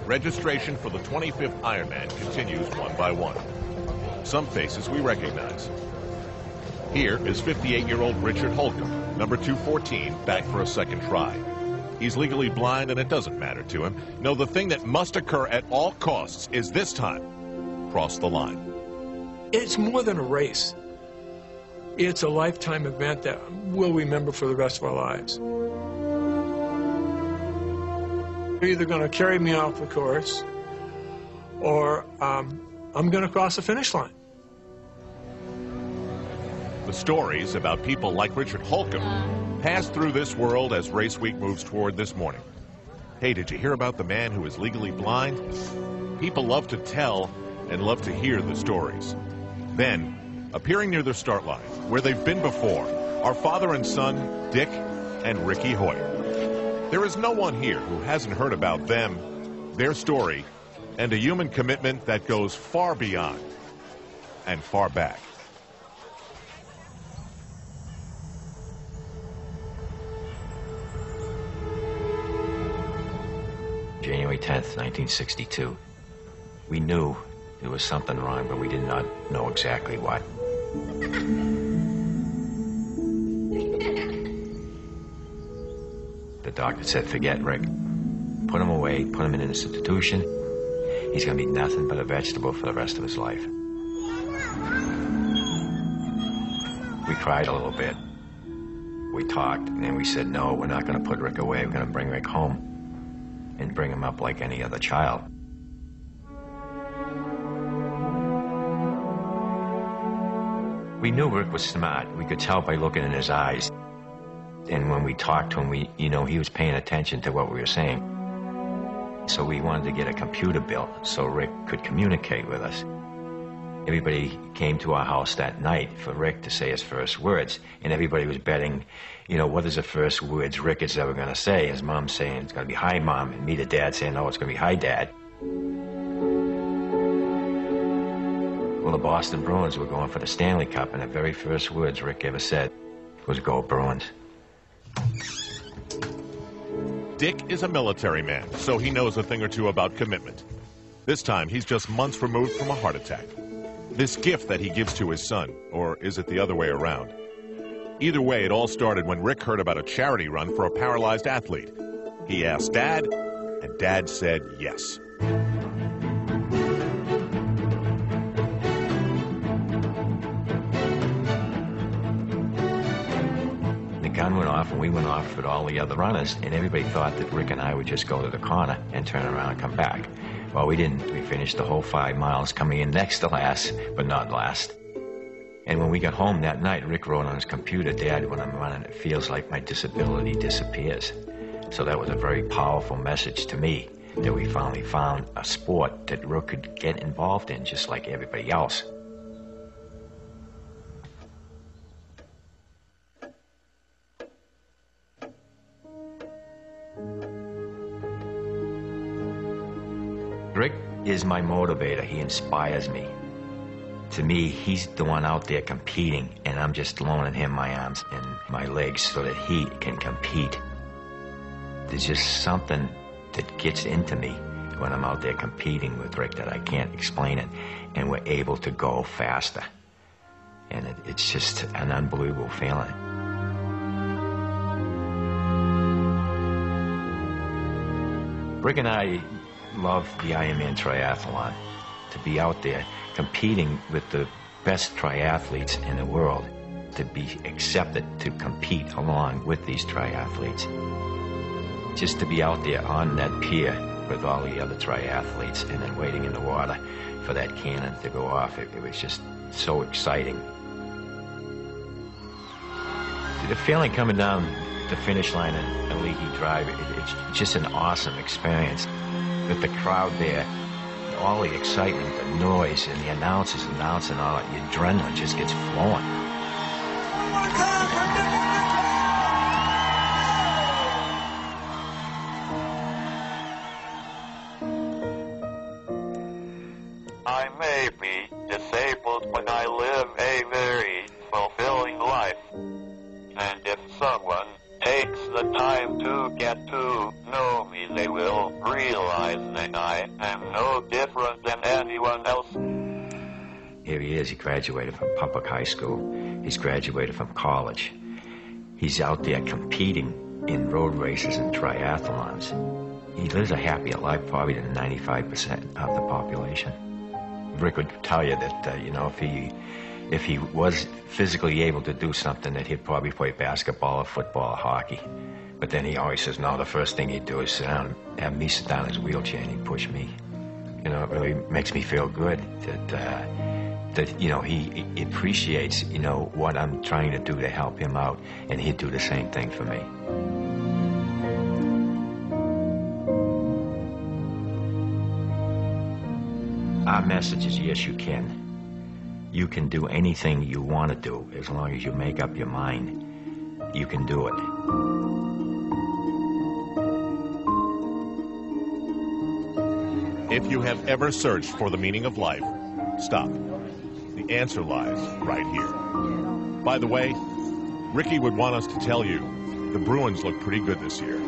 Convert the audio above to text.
registration for the 25th Ironman continues one by one. Some faces we recognize. Here is 58-year-old Richard Holcomb, number 214, back for a second try. He's legally blind and it doesn't matter to him. No, the thing that must occur at all costs is this time, cross the line. It's more than a race. It's a lifetime event that we'll remember for the rest of our lives. They're either going to carry me off the course or I'm going to cross the finish line. The stories about people like Richard Holcomb pass through this world as race week moves toward this morning. Hey, did you hear about the man who is legally blind? People love to tell and love to hear the stories. Then, appearing near the start line, where they've been before, are father and son, Dick and Ricky Hoyt. There is no one here who hasn't heard about them, their story, and a human commitment that goes far beyond and far back. January 10th, 1962. We knew there was something wrong, but we did not know exactly what. The doctor said, forget Rick. Put him away, put him in an institution. He's going to be nothing but a vegetable for the rest of his life. We cried a little bit. We talked, and then we said, no, we're not going to put Rick away. We're going to bring Rick home and bring him up like any other child. We knew Rick was smart. We could tell by looking in his eyes. And when we talked to him, he was paying attention to what we were saying. So we wanted to get a computer built so Rick could communicate with us. Everybody came to our house that night for Rick to say his first words, and everybody was betting, what is the first words Rick is ever going to say? His mom saying, it's going to be, hi, Mom, and me, the dad, saying, no, it's going to be, hi, Dad. Well, the Boston Bruins were going for the Stanley Cup, and the very first words Rick ever said was, go Bruins. Dick is a military man, so he knows a thing or two about commitment. This time, he's just months removed from a heart attack. This gift that he gives to his son, or is it the other way around? Either way, it all started when Rick heard about a charity run for a paralyzed athlete. He asked Dad, and Dad said yes. The gun went off, and we went off with all the other runners, and everybody thought that Rick and I would just go to the corner and turn around and come back. Well, we didn't. We finished the whole 5 miles, coming in next to last, but not last. And when we got home that night, Rick wrote on his computer, Dad, when I'm running, it feels like my disability disappears. So that was a very powerful message to me, that we finally found a sport that Rick could get involved in, just like everybody else. Rick is my motivator. He inspires me. To me, he's the one out there competing, and I'm just loaning him my arms and my legs so that he can compete. There's just something that gets into me when I'm out there competing with Rick that I can't explain it, and we're able to go faster. And it's just an unbelievable feeling. Rick and I love the Ironman triathlon, to be out there competing with the best triathletes in the world, to be accepted to compete along with these triathletes. Just to be out there on that pier with all the other triathletes and then waiting in the water for that cannon to go off, it was just so exciting. The feeling coming down the finish line at Leahy Drive, it's just an awesome experience. With the crowd there, all the excitement, the noise, and the announcers announcing, all your adrenaline just gets flowing. I may be disabled, but I live a very fulfilling life. And if someone takes the time to get to know me, they will realize that I years. He graduated from public high school. He's graduated from college. He's out there competing in road races and triathlons. He lives a happier life probably than 95% of the population. Rick would tell you that, you know, if he was physically able to do something, that he'd probably play basketball or football or hockey. But then he always says, no, the first thing he'd do is sit down, have me sit down in his wheelchair and he'd push me. You know, it really makes me feel good that you know, he appreciates, you know, what I'm trying to do to help him out, and he'd do the same thing for me. Our message is, yes, you can. You can do anything you want to do as long as you make up your mind. You can do it. If you have ever searched for the meaning of life, stop. The answer lies right here. By the way, Ricky would want us to tell you the Bruins look pretty good this year.